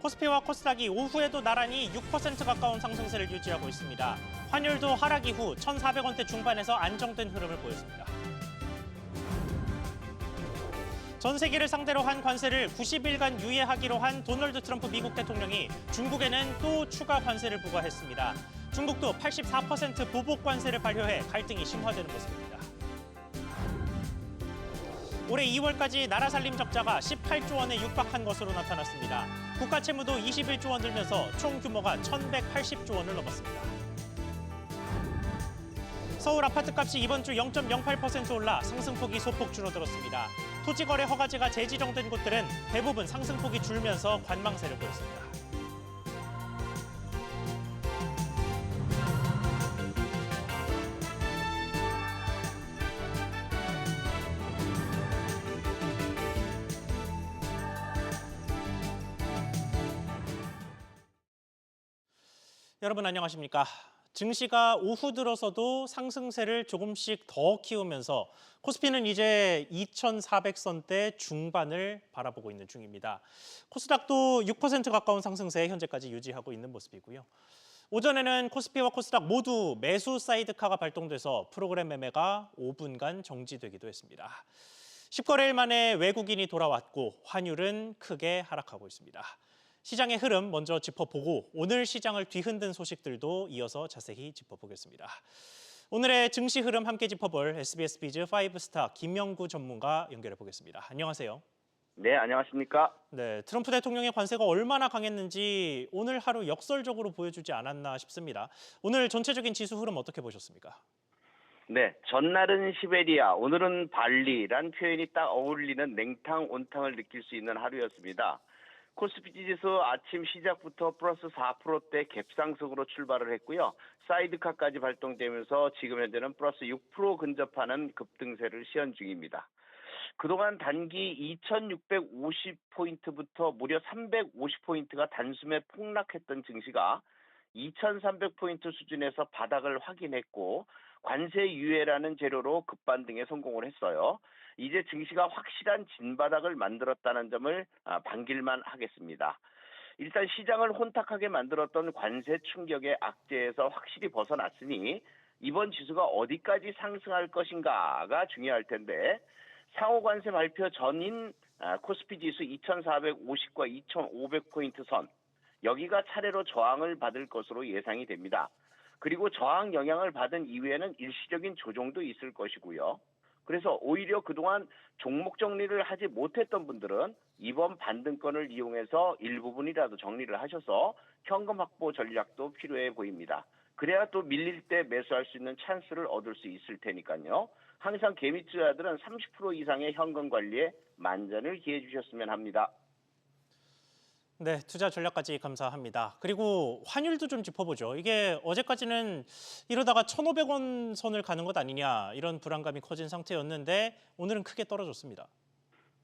코스피와 코스닥이 오후에도 나란히 6% 가까운 상승세를 유지하고 있습니다. 환율도 하락 이후 1,400원대 중반에서 안정된 흐름을 보였습니다. 전 세계를 상대로 한 관세를 90일간 유예하기로 한 도널드 트럼프 미국 대통령이 중국에는 또 추가 관세를 부과했습니다. 중국도 84% 보복 관세를 발효해 갈등이 심화되는 모습입니다. 올해 2월까지 나라 살림 적자가 18조 원에 육박한 것으로 나타났습니다. 국가 채무도 21조 원 들면서 총 규모가 1,180조 원을 넘었습니다. 서울 아파트값이 이번 주 0.08% 올라 상승폭이 소폭 줄어들었습니다. 토지거래 허가제가 재지정된 곳들은 대부분 상승폭이 줄면서 관망세를 보였습니다. 여러분 안녕하십니까? 증시가 오후 들어서도 상승세를 조금씩 더 키우면서 코스피는 이제 2,400선대 중반을 바라보고 있는 중입니다. 코스닥도 6% 가까운 상승세 현재까지 유지하고 있는 모습이고요. 오전에는 코스피와 코스닥 모두 매수 사이드카가 발동돼서 프로그램 매매가 5분간 정지되기도 했습니다. 10거래일 만에 외국인이 돌아왔고 환율은 크게 하락하고 있습니다. 시장의 흐름 먼저 짚어보고 오늘 시장을 뒤흔든 소식들도 이어서 자세히 짚어보겠습니다. 오늘의 증시 흐름 함께 짚어볼 SBS 비즈 5스타 김영구 전문가 연결해 보겠습니다. 안녕하세요. 네, 안녕하십니까? 네, 트럼프 대통령의 관세가 얼마나 강했는지 오늘 하루 역설적으로 보여주지 않았나 싶습니다. 오늘 전체적인 지수 흐름 어떻게 보셨습니까? 네, 전날은 시베리아, 오늘은 발리란 표현이 딱 어울리는 냉탕, 온탕을 느낄 수 있는 하루였습니다. 코스피 지수 아침 시작부터 플러스 4%대 갭상승으로 출발을 했고요. 사이드카까지 발동되면서 지금 현재는 플러스 6% 근접하는 급등세를 시현 중입니다. 그동안 단기 2,650포인트부터 무려 350포인트가 단숨에 폭락했던 증시가 2,300포인트 수준에서 바닥을 확인했고 관세 유예라는 재료로 급반등에 성공을 했어요. 이제 증시가 확실한 진바닥을 만들었다는 점을 반길만 하겠습니다. 일단 시장을 혼탁하게 만들었던 관세 충격의 악재에서 확실히 벗어났으니 이번 지수가 어디까지 상승할 것인가가 중요할 텐데 상호 관세 발표 전인 코스피 지수 2,450과 2,500포인트 선 여기가 차례로 저항을 받을 것으로 예상이 됩니다. 그리고 저항 영향을 받은 이후에는 일시적인 조정도 있을 것이고요. 그래서 오히려 그동안 종목 정리를 하지 못했던 분들은 이번 반등권을 이용해서 일부분이라도 정리를 하셔서 현금 확보 전략도 필요해 보입니다. 그래야 또 밀릴 때 매수할 수 있는 찬스를 얻을 수 있을 테니까요. 항상 개미투자들은 30% 이상의 현금 관리에 만전을 기해 주셨으면 합니다. 네, 투자 전략까지 감사합니다. 그리고 환율도 좀 짚어보죠. 이게 어제까지는 이러다가 1,500원 선을 가는 것 아니냐 이런 불안감이 커진 상태였는데 오늘은 크게 떨어졌습니다.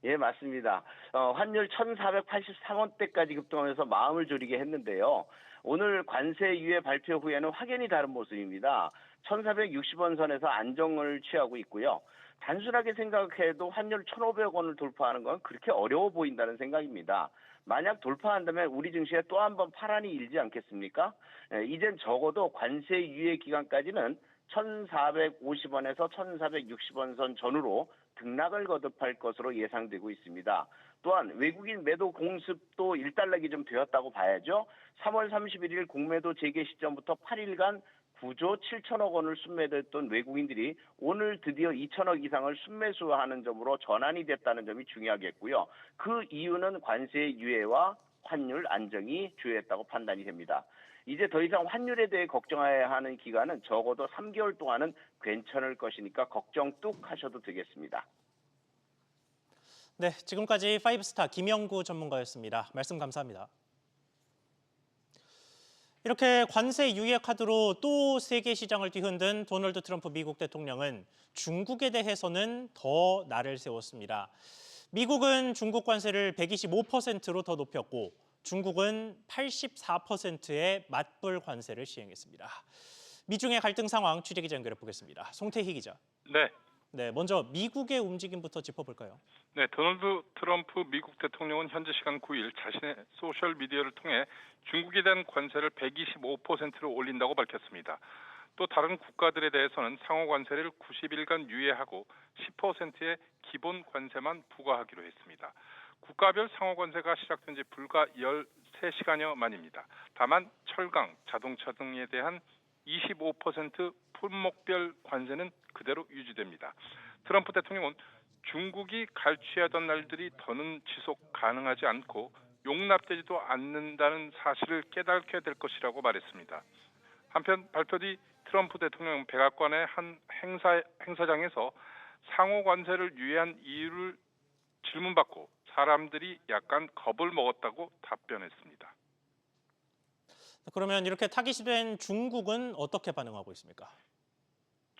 예, 맞습니다. 환율 1,483원대까지 급등하면서 마음을 졸이게 했는데요. 오늘 관세 유예 발표 후에는 확연히 다른 모습입니다. 1,460원 선에서 안정을 취하고 있고요. 단순하게 생각해도 환율 1,500원을 돌파하는 건 그렇게 어려워 보인다는 생각입니다. 만약 돌파한다면 우리 증시에 또 한 번 파란이 일지 않겠습니까? 이젠 적어도 관세 유예 기간까지는 1,450원에서 1,460원 선 전후로 등락을 거듭할 것으로 예상되고 있습니다. 또한 외국인 매도 공습도 일단락이 좀 되었다고 봐야죠. 3월 31일 공매도 재개 시점부터 8일간 9조 7천억 원을 순매도했던 외국인들이 오늘 드디어 2천억 이상을 순매수하는 점으로 전환이 됐다는 점이 중요하겠고요. 그 이유는 관세 유예와 환율 안정이 주요했다고 판단이 됩니다. 이제 더 이상 환율에 대해 걱정해야 하는 기간은 적어도 3개월 동안은 괜찮을 것이니까 걱정 뚝 하셔도 되겠습니다. 네, 지금까지 5스타 김영구 전문가였습니다. 말씀 감사합니다. 이렇게 관세 유예 카드로 또 세계 시장을 뒤흔든 도널드 트럼프 미국 대통령은 중국에 대해서는 더 날을 세웠습니다. 미국은 중국 관세를 125%로 더 높였고 중국은 84%의 맞불 관세를 시행했습니다. 미중의 갈등 상황 취재기자 연결해 보겠습니다. 송태희 기자. 네, 네, 먼저 미국의 움직임부터 짚어볼까요? 네, 도널드 트럼프 미국 대통령은 현지 시간 9일 자신의 소셜 미디어를 통해 중국에 대한 관세를 125%로 올린다고 밝혔습니다. 또 다른 국가들에 대해서는 상호 관세를 90일간 유예하고 10%의 기본 관세만 부과하기로 했습니다. 국가별 상호 관세가 시작된 지 불과 13시간여 만입니다. 다만 철강, 자동차 등에 대한 25% 품목별 관세는 그대로 유지됩니다. 트럼프 대통령은 중국이 갈취하던 날들이 더는 지속 가능하지 않고 용납되지도 않는다는 사실을 깨닫게 될 것이라고 말했습니다. 한편 발표 뒤 트럼프 대통령은 백악관의 한 행사장에서 상호 관세를 유예한 이유를 질문받고 사람들이 약간 겁을 먹었다고 답변했습니다. 그러면 이렇게 타깃이 된 중국은 어떻게 반응하고 있습니까?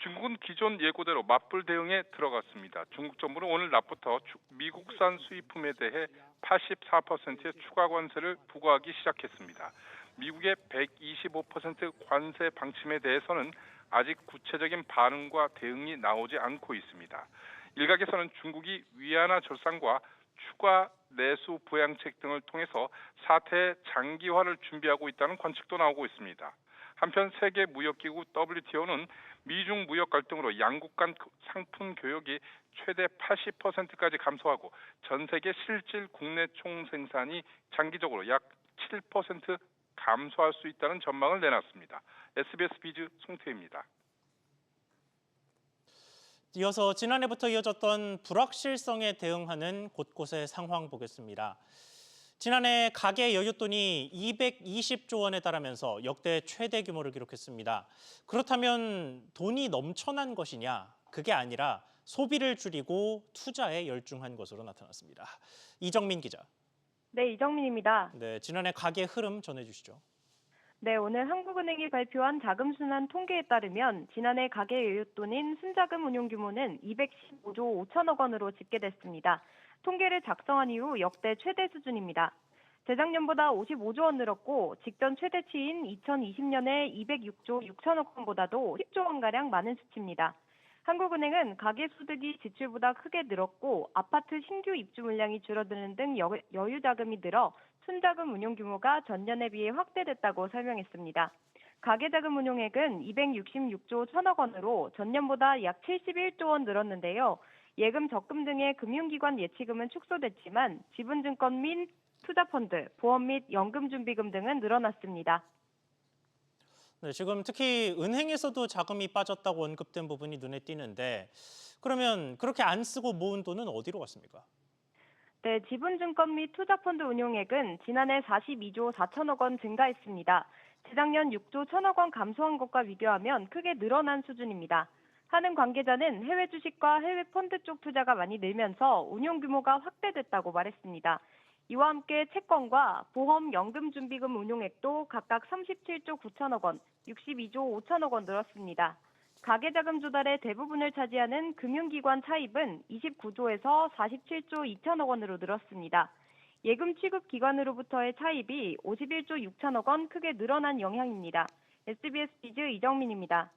중국은 기존 예고대로 맞불 대응에 들어갔습니다. 중국 정부는 오늘 낮부터 미국산 수입품에 대해 84%의 추가 관세를 부과하기 시작했습니다. 미국의 125% 관세 방침에 대해서는 아직 구체적인 반응과 대응이 나오지 않고 있습니다. 일각에서는 중국이 위안화 절상과 추가 내수 부양책 등을 통해서 사태의 장기화를 준비하고 있다는 관측도 나오고 있습니다. 한편 세계무역기구 WTO는 미중 무역 갈등으로 양국 간 상품 교역이 최대 80%까지 감소하고 전 세계 실질 국내 총생산이 장기적으로 약 7% 감소할 수 있다는 전망을 내놨습니다. SBS 비즈 송태입니다. 이어서 지난해부터 이어졌던 불확실성에 대응하는 곳곳의 상황 보겠습니다. 지난해 가계 여윳돈이 220조 원에 달하면서 역대 최대 규모를 기록했습니다. 그렇다면 돈이 넘쳐난 것이냐? 그게 아니라 소비를 줄이고 투자에 열중한 것으로 나타났습니다. 이정민 기자. 네, 이정민입니다. 네, 지난해 가계 흐름 전해주시죠. 네, 오늘 한국은행이 발표한 자금순환 통계에 따르면 지난해 가계 여윳돈인 순자금 운용 규모는 215조 5천억 원으로 집계됐습니다. 통계를 작성한 이후 역대 최대 수준입니다. 재작년보다 55조 원 늘었고 직전 최대치인 2020년에 206조 6천억 원보다도 10조 원가량 많은 수치입니다. 한국은행은 가계소득이 지출보다 크게 늘었고 아파트 신규 입주 물량이 줄어드는 등 여유 자금이 늘어 순자금 운용 규모가 전년에 비해 확대됐다고 설명했습니다. 가계자금 운용액은 266조 1천억 원으로 전년보다 약 71조 원 늘었는데요. 예금 적금 등의 금융기관 예치금은 축소됐지만 지분증권 및 투자펀드, 보험 및 연금준비금 등은 늘어났습니다. 네, 지금 특히 은행에서도 자금이 빠졌다고 언급된 부분이 눈에 띄는데 그러면 그렇게 안 쓰고 모은 돈은 어디로 갔습니까? 네, 지분증권 및 투자펀드 운용액은 지난해 42조 4천억 원 증가했습니다. 재작년 6조 1천억 원 감소한 것과 비교하면 크게 늘어난 수준입니다. 하는 관계자는 해외 주식과 해외 펀드 쪽 투자가 많이 늘면서 운용 규모가 확대됐다고 말했습니다. 이와 함께 채권과 보험, 연금준비금 운용액도 각각 37조 9천억 원, 62조 5천억 원 늘었습니다. 가계자금 조달의 대부분을 차지하는 금융기관 차입은 29조에서 47조 2천억 원으로 늘었습니다. 예금 취급 기관으로부터의 차입이 51조 6천억 원 크게 늘어난 영향입니다. SBS 비즈 이정민입니다.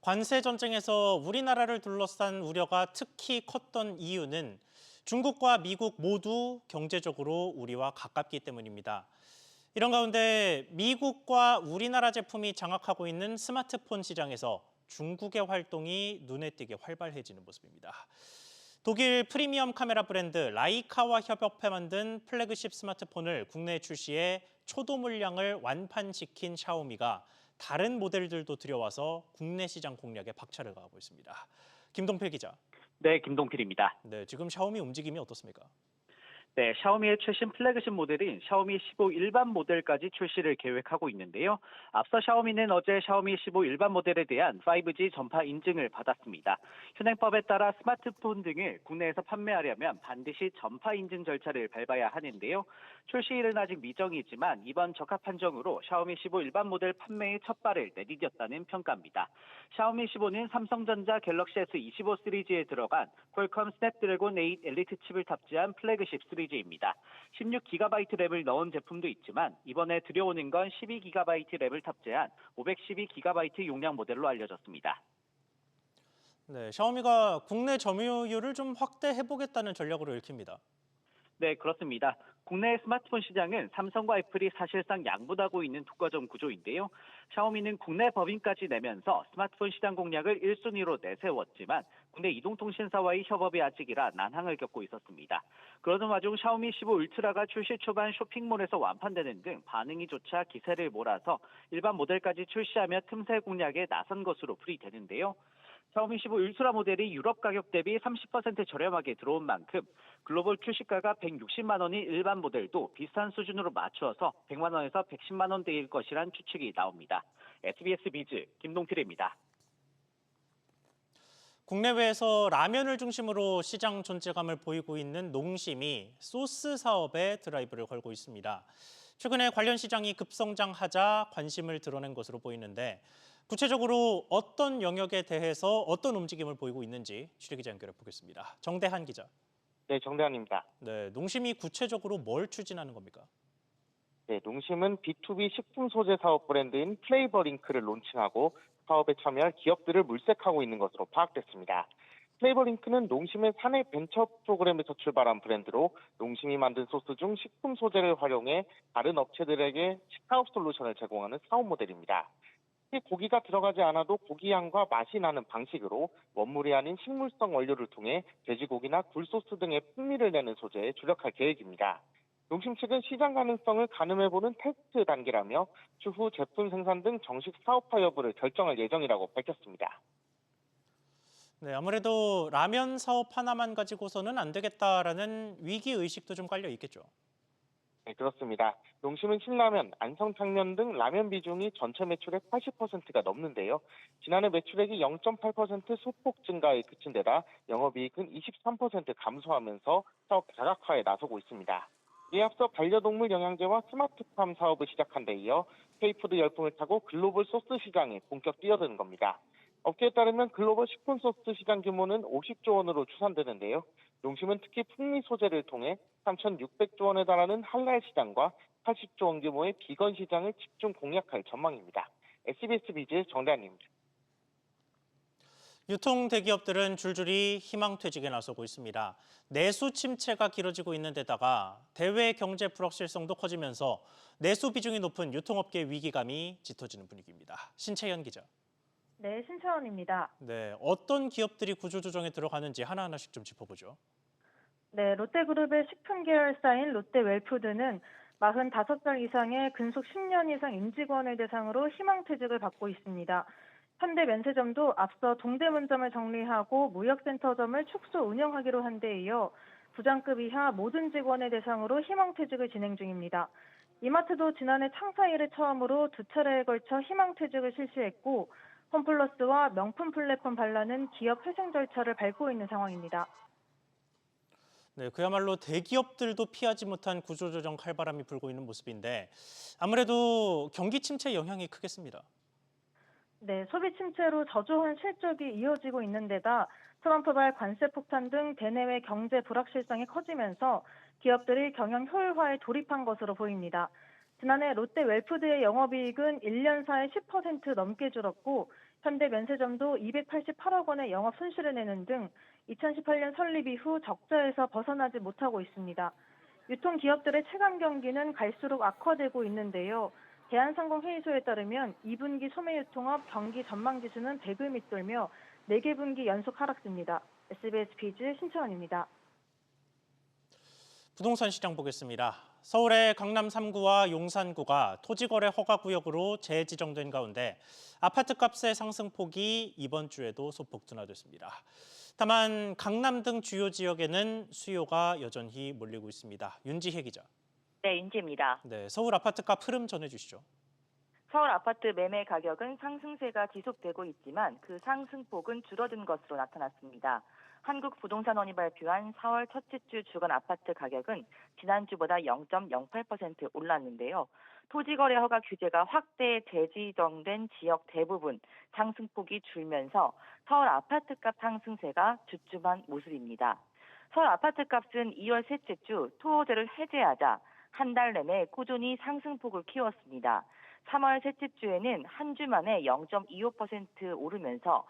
관세 전쟁에서 우리나라를 둘러싼 우려가 특히 컸던 이유는 중국과 미국 모두 경제적으로 우리와 가깝기 때문입니다. 이런 가운데 미국과 우리나라 제품이 장악하고 있는 스마트폰 시장에서 중국의 활동이 눈에 띄게 활발해지는 모습입니다. 독일 프리미엄 카메라 브랜드 라이카와 협업해 만든 플래그십 스마트폰을 국내에 출시해 초도 물량을 완판시킨 샤오미가 다른 모델들도 들여와서 국내 시장 공략에 박차를 가하고 있습니다. 김동필 기자. 네, 김동필입니다. 네, 지금 샤오미 움직임이 어떻습니까? 네, 샤오미의 최신 플래그십 모델인 샤오미 15 일반 모델까지 출시를 계획하고 있는데요. 앞서 샤오미는 어제 샤오미 15 일반 모델에 대한 5G 전파 인증을 받았습니다. 현행법에 따라 스마트폰 등을 국내에서 판매하려면 반드시 전파 인증 절차를 밟아야 하는데요. 출시일은 아직 미정이지만 이번 적합 판정으로 샤오미 15 일반 모델 판매의 첫 발을 내디뎠다는 평가입니다. 샤오미 15는 삼성전자 갤럭시 S25 시리즈에 들어간 퀄컴 스냅드래곤 8 엘리트 칩을 탑재한 플래그십 시리즈입니다. 16GB 램을 넣은 제품도 있지만 이번에 들여오는 건 12GB 램을 탑재한 512GB 용량 모델로 알려졌습니다. 네, 샤오미가 국내 점유율을 좀 확대해 보겠다는 전략으로 읽힙니다. 네, 그렇습니다. 국내 스마트폰 시장은 삼성과 애플이 사실상 양분하고 있는 독과점 구조인데요. 샤오미는 국내 법인까지 내면서 스마트폰 시장 공략을 1순위로 내세웠지만 국내 이동통신사와의 협업이 아직이라 난항을 겪고 있었습니다. 그러던 와중 샤오미 15 울트라가 출시 초반 쇼핑몰에서 완판되는 등 반응이 좋자 기세를 몰아서 일반 모델까지 출시하며 틈새 공략에 나선 것으로 풀이되는데요. 샤오미 15 울트라 모델이 유럽 가격 대비 30% 저렴하게 들어온 만큼 글로벌 출시가가 160만 원인 일반 모델도 비슷한 수준으로 맞추어서 100만 원에서 110만 원대일 것이란 추측이 나옵니다. SBS 비즈 김동필입니다. 국내외에서 라면을 중심으로 시장 존재감을 보이고 있는 농심이 소스 사업에 드라이브를 걸고 있습니다. 최근에 관련 시장이 급성장하자 관심을 드러낸 것으로 보이는데 구체적으로 어떤 영역에 대해서 어떤 움직임을 보이고 있는지 취재기자 연결해 보겠습니다. 정대한 기자. 네, 정대한입니다. 네, 농심이 구체적으로 뭘 추진하는 겁니까? 네, 농심은 B2B 식품 소재 사업 브랜드인 플레이버링크를 론칭하고 사업에 참여할 기업들을 물색하고 있는 것으로 파악됐습니다. 플레이버링크는 농심의 사내 벤처 프로그램에서 출발한 브랜드로 농심이 만든 소스 중 식품 소재를 활용해 다른 업체들에게 식사업 솔루션을 제공하는 사업 모델입니다. 고기가 들어가지 않아도 고기 향과 맛이 나는 방식으로 원물이 아닌 식물성 원료를 통해 돼지고기나 굴소스 등의 풍미를 내는 소재에 주력할 계획입니다. 농심 측은 시장 가능성을 가늠해보는 테스트 단계라며 추후 제품 생산 등 정식 사업화 여부를 결정할 예정이라고 밝혔습니다. 네, 아무래도 라면 사업 하나만 가지고서는 안 되겠다라는 위기 의식도 좀 깔려 있겠죠. 네, 그렇습니다. 농심은 신라면, 안성탕면 등 라면 비중이 전체 매출의 80%가 넘는데요. 지난해 매출액이 0.8% 소폭 증가에 그친 데다 영업이익은 23% 감소하면서 사업 다각화에 나서고 있습니다. 이에 앞서 반려동물 영양제와 스마트팜 사업을 시작한 데 이어 K푸드 열풍을 타고 글로벌 소스 시장에 본격 뛰어드는 겁니다. 업계에 따르면 글로벌 식품 소스 시장 규모는 50조 원으로 추산되는데요. 농심은 특히 풍미 소재를 통해 3,600조 원에 달하는 할랄 시장과 80조 원 규모의 비건 시장을 집중 공략할 전망입니다. SBS 비즈 정대한입니다. 유통 대기업들은 줄줄이 희망퇴직에 나서고 있습니다. 내수 침체가 길어지고 있는 데다가 대외 경제 불확실성도 커지면서 내수 비중이 높은 유통업계 위기감이 짙어지는 분위기입니다. 신채연 기자. 네, 신채원입니다. 네, 어떤 기업들이 구조조정에 들어가는지 하나하나씩 좀 짚어보죠. 네, 롯데그룹의 식품 계열사인 롯데웰푸드는 45살 이상의 근속 10년 이상 임직원을 대상으로 희망퇴직을 받고 있습니다. 현대면세점도 앞서 동대문점을 정리하고 무역센터점을 축소 운영하기로 한 데 이어 부장급 이하 모든 직원을 대상으로 희망퇴직을 진행 중입니다. 이마트도 지난해 창사 이래 처음으로 두 차례에 걸쳐 희망퇴직을 실시했고 홈플러스와 명품 플랫폼 발라는 기업 회생 절차를 밟고 있는 상황입니다. 네, 그야말로 대기업들도 피하지 못한 구조조정 칼바람이 불고 있는 모습인데 아무래도 경기 침체 영향이 크겠습니다. 네, 소비 침체로 저조한 실적이 이어지고 있는 데다 트럼프발 관세 폭탄 등 대내외 경제 불확실성이 커지면서 기업들이 경영 효율화에 돌입한 것으로 보입니다. 지난해 롯데웰푸드의 영업이익은 1년 사이 10% 넘게 줄었고 현대면세점도 288억 원의 영업 손실을 내는 등 2018년 설립 이후 적자에서 벗어나지 못하고 있습니다. 유통기업들의 체감 경기는 갈수록 악화되고 있는데요. 대한상공회의소에 따르면 2분기 소매유통업 경기 전망지수는 100을 밑돌며 4개 분기 연속 하락세입니다. SBS 비즈 신채원입니다. 부동산 시장 보겠습니다. 서울의 강남 3구와 용산구가 토지거래 허가구역으로 재지정된 가운데 아파트값의 상승폭이 이번 주에도 소폭 둔화됐습니다. 다만 강남 등 주요 지역에는 수요가 여전히 몰리고 있습니다. 윤지혜 기자. 네, 윤지입니다. 네, 서울 아파트값 흐름 전해주시죠. 서울 아파트 매매 가격은 상승세가 지속되고 있지만 그 상승폭은 줄어든 것으로 나타났습니다. 한국부동산원이 발표한 4월 첫째 주 주간 아파트 가격은 지난주보다 0.08% 올랐는데요. 토지거래 허가 규제가 확대 재지정된 지역 대부분 상승폭이 줄면서 서울 아파트값 상승세가 주춤한 모습입니다. 서울 아파트값은 2월 셋째 주 토호제를 해제하자 한 달 내내 꾸준히 상승폭을 키웠습니다. 3월 셋째 주에는 한 주 만에 0.25% 오르면서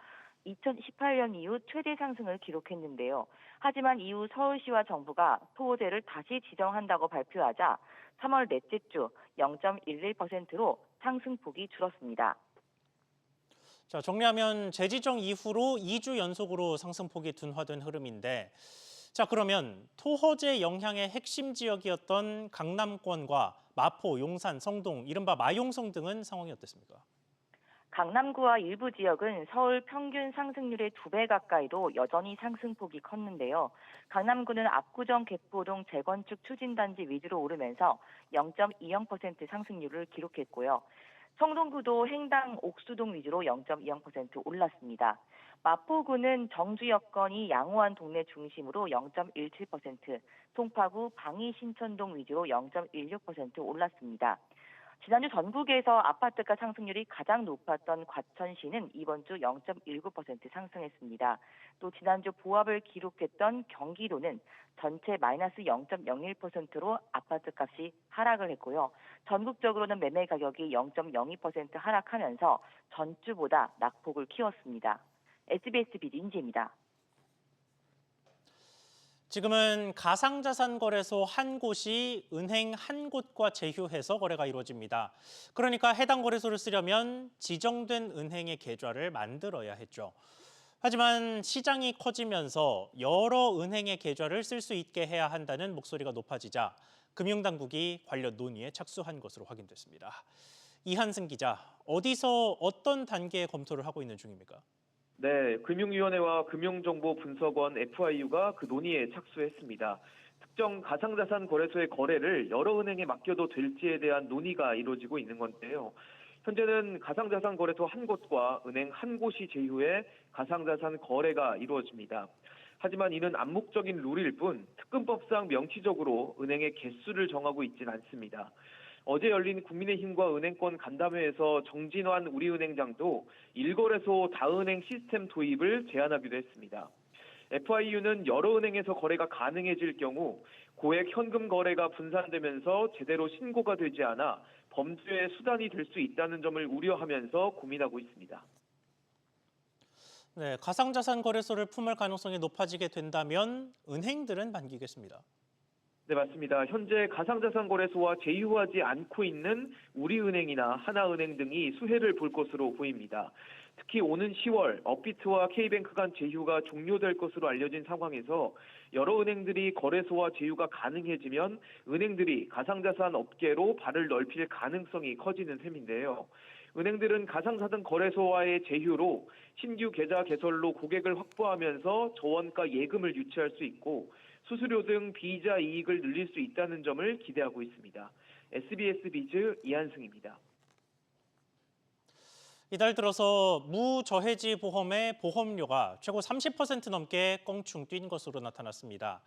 2018년 이후 최대 상승을 기록했는데요. 하지만 이후 서울시와 정부가 토호제를 다시 지정한다고 발표하자 3월 넷째 주 0.11%로 상승폭이 줄었습니다. 자, 정리하면 재지정 이후로 2주 연속으로 상승폭이 둔화된 흐름인데, 자, 그러면 토호제 영향의 핵심 지역이었던 강남권과 마포, 용산, 성동, 이른바 마용성 등은 상황이 어땠습니까? 강남구와 일부 지역은 서울 평균 상승률의 2배 가까이로 여전히 상승폭이 컸는데요. 강남구는 압구정 개포동 재건축 추진단지 위주로 오르면서 0.20% 상승률을 기록했고요. 성동구도 행당 옥수동 위주로 0.20% 올랐습니다. 마포구는 정주 여건이 양호한 동네 중심으로 0.17%, 송파구 방이 신천동 위주로 0.16% 올랐습니다. 지난주 전국에서 아파트가 상승률이 가장 높았던 과천시는 이번 주 0.19% 상승했습니다. 또 지난주 보합을 기록했던 경기도는 전체 마이너스 0.01%로 아파트 값이 하락을 했고요. 전국적으로는 매매 가격이 0.02% 하락하면서 전주보다 낙폭을 키웠습니다. SBS 비디인지입니다. 지금은 가상자산 거래소 한 곳이 은행 한 곳과 제휴해서 거래가 이루어집니다. 그러니까 해당 거래소를 쓰려면 지정된 은행의 계좌를 만들어야 했죠. 하지만 시장이 커지면서 여러 은행의 계좌를 쓸 수 있게 해야 한다는 목소리가 높아지자 금융당국이 관련 논의에 착수한 것으로 확인됐습니다. 이한승 기자, 어디서 어떤 단계의 검토를 하고 있는 중입니까? 네, 금융위원회와 금융정보분석원 FIU가 그 논의에 착수했습니다. 특정 가상자산 거래소의 거래를 여러 은행에 맡겨도 될지에 대한 논의가 이루어지고 있는 건데요. 현재는 가상자산 거래소 한 곳과 은행 한 곳이 제휴해 가상자산 거래가 이루어집니다. 하지만 이는 암묵적인 룰일 뿐 특근법상 명시적으로 은행의 개수를 정하고 있지는 않습니다. 어제 열린 국민의힘과 은행권 간담회에서 정진환 우리은행장도 1거래소 다은행 시스템 도입을 제안하기도 했습니다. FIU는 여러 은행에서 거래가 가능해질 경우 고액 현금 거래가 분산되면서 제대로 신고가 되지 않아 범죄의 수단이 될 수 있다는 점을 우려하면서 고민하고 있습니다. 네, 가상자산 거래소를 품을 가능성이 높아지게 된다면 은행들은 반기겠습니다. 네, 맞습니다. 현재 가상자산 거래소와 제휴하지 않고 있는 우리은행이나 하나은행 등이 수혜를 볼 것으로 보입니다. 특히 오는 10월 업비트와 K뱅크 간 제휴가 종료될 것으로 알려진 상황에서 여러 은행들이 거래소와 제휴가 가능해지면 은행들이 가상자산 업계로 발을 넓힐 가능성이 커지는 셈인데요. 은행들은 가상자산 거래소와의 제휴로 신규 계좌 개설로 고객을 확보하면서 저원가 예금을 유치할 수 있고 수수료 등 비이자 이익을 늘릴 수 있다는 점을 기대하고 있습니다. SBS 비즈 이한승입니다. 이달 들어서 무저해지 보험의 보험료가 최고 30% 넘게 껑충 뛴 것으로 나타났습니다.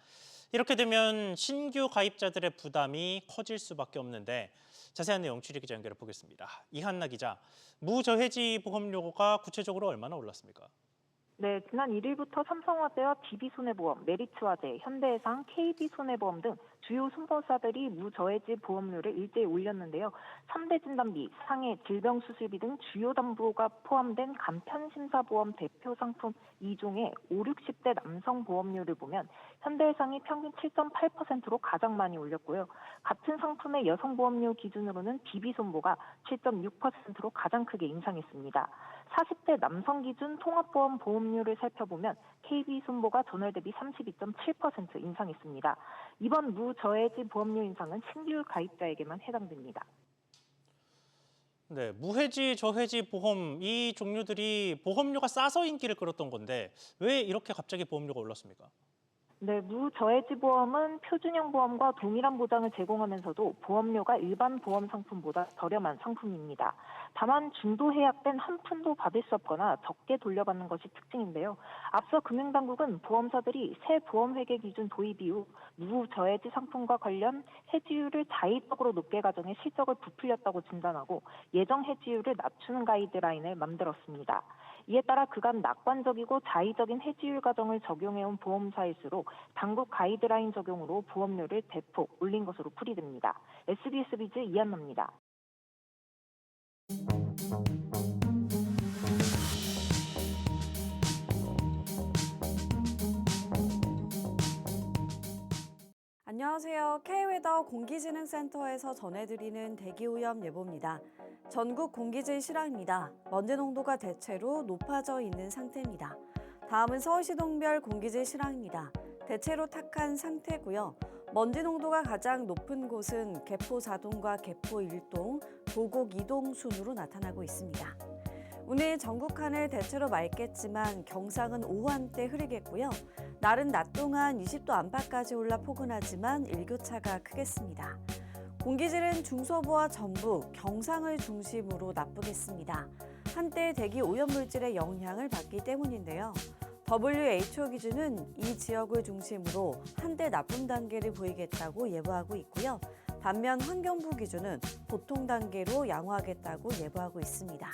이렇게 되면 신규 가입자들의 부담이 커질 수밖에 없는데 자세한 내용 취재 기자 연결해 보겠습니다. 이한나 기자, 무저해지 보험료가 구체적으로 얼마나 올랐습니까? 네, 지난 1일부터 삼성화재와 DB손해보험, 메리츠화재, 현대해상, KB손해보험 등 주요 손보사들이 무저해지 보험료를 일제히 올렸는데요. 3대 진단비, 상해, 질병수술비 등 주요 담보가 포함된 간편심사보험 대표 상품 2종의 5, 60대 남성 보험료를 보면 현대해상이 평균 7.8%로 가장 많이 올렸고요. 같은 상품의 여성 보험료 기준으로는 DB손보가 7.6%로 가장 크게 인상했습니다. 40대 남성 기준 통합보험 보험료를 살펴보면 KB손보가 전월 대비 32.7% 인상했습니다. 이번 무저해지 보험료 인상은 신규 가입자에게만 해당됩니다. 네, 무해지, 저해지 보험 이 종류들이 보험료가 싸서 인기를 끌었던 건데 왜 이렇게 갑자기 보험료가 올랐습니까? 네, 무저해지 보험은 표준형 보험과 동일한 보장을 제공하면서도 보험료가 일반 보험 상품보다 저렴한 상품입니다. 다만 중도 해약된 한 푼도 받을 수 없거나 적게 돌려받는 것이 특징인데요. 앞서 금융당국은 보험사들이 새 보험회계 기준 도입 이후 무저해지 상품과 관련 해지율을 자의적으로 높게 가정해 실적을 부풀렸다고 진단하고 예정 해지율을 낮추는 가이드라인을 만들었습니다. 이에 따라 그간 낙관적이고 자의적인 해지율 가정을 적용해온 보험사일수록 당국 가이드라인 적용으로 보험료를 대폭 올린 것으로 풀이됩니다. SBS 비즈 이한나입니다. 안녕하세요. K웨더 공기진흥센터에서 전해드리는 대기오염 예보입니다. 전국 공기질 실황입니다. 먼지 농도가 대체로 높아져 있는 상태입니다. 다음은 서울시 동별 공기질 실황입니다. 대체로 탁한 상태고요. 먼지 농도가 가장 높은 곳은 개포 4동과 개포 1동, 도곡 2동 순으로 나타나고 있습니다. 오늘 전국 하늘 대체로 맑겠지만 경상은 오후 한때 흐리겠고요. 날은 낮 동안 20도 안팎까지 올라 포근하지만 일교차가 크겠습니다. 공기질은 중서부와 전북, 경상을 중심으로 나쁘겠습니다. 한때 대기 오염물질의 영향을 받기 때문인데요. WHO 기준은 이 지역을 중심으로 한때 나쁨 단계를 보이겠다고 예보하고 있고요. 반면 환경부 기준은 보통 단계로 양호하겠다고 예보하고 있습니다.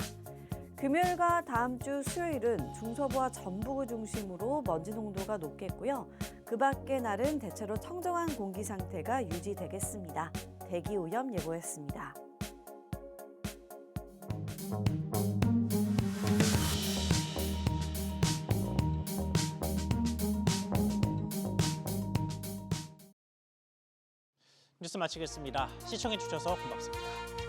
금요일과 다음 주 수요일은 중서부와 전북을 중심으로 먼지 농도가 높겠고요. 그 밖의 날은 대체로 청정한 공기 상태가 유지되겠습니다. 대기오염 예보였습니다. 뉴스 마치겠습니다. 시청해 주셔서 고맙습니다.